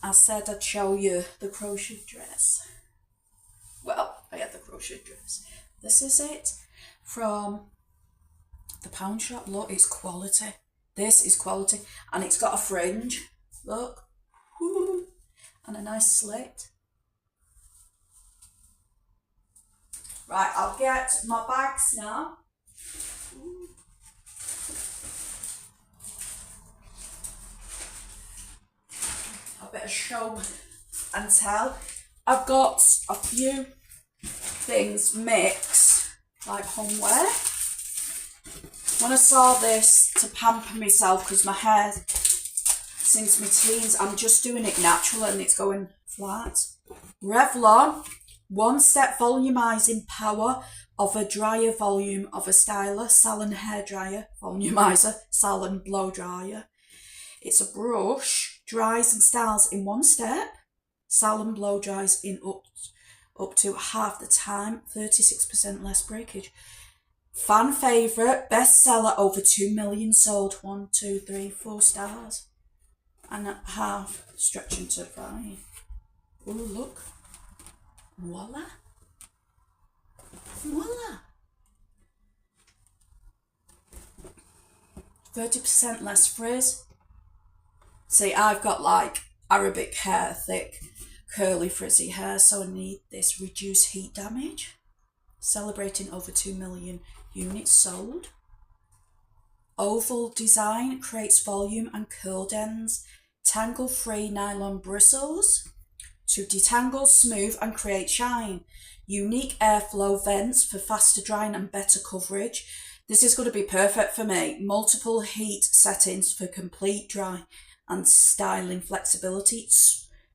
I said I'd show you the crochet dress. Well, I had the crochet dress. This is it from the pound shop. Look, it's quality. This is quality. And it's got a fringe. Look. Woo. And a nice slit. Right, I'll get my bags now. A bit of show and tell. I've got a few things mixed, like homeware. When I saw this to pamper myself, because my hair, since my teens, I'm just doing it natural and it's going flat. Revlon, one step volumizing power of a dryer volume of a styler, Salon hair dryer, volumizer, Salon blow dryer. It's a brush, dries and styles in one step. Salon blow dries in up to half the time, 36% less breakage. Fan favourite, bestseller, over 2 million sold, 1, 2, 3, 4 stars. And a half, stretching to 5. Oh, look. Voila. Voila. 30% less frizz. See, I've got like Arabic hair, thick, curly, frizzy hair, so I need this reduce heat damage. Celebrating over 2 million units sold. Oval design creates volume and curled ends. Tangle-free nylon bristles to detangle, smooth and create shine. Unique airflow vents for faster drying and better coverage. This is going to be perfect for me. Multiple heat settings for complete dry and styling flexibility.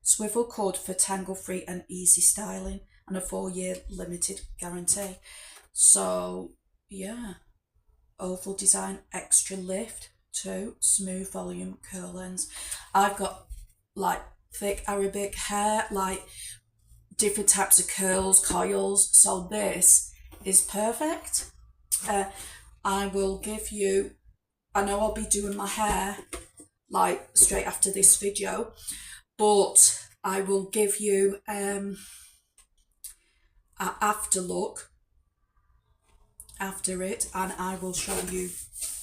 Swivel cord for tangle-free and easy styling. And a 4-year limited guarantee. So, yeah. Oval design, extra lift, 2, smooth volume, curl ends. I've got like thick Arabic hair, like different types of curls, coils. So this is perfect. I will give you, I know I'll be doing my hair like straight after this video, but I will give you an after look after it, and I will show you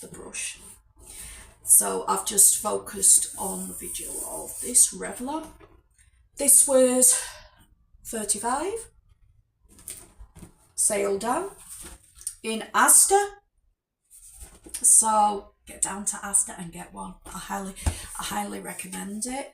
the brush. So I've just focused on the video of this Revlon. This was $35, sale down in Asda. So get down to Asda and get one. I highly recommend it.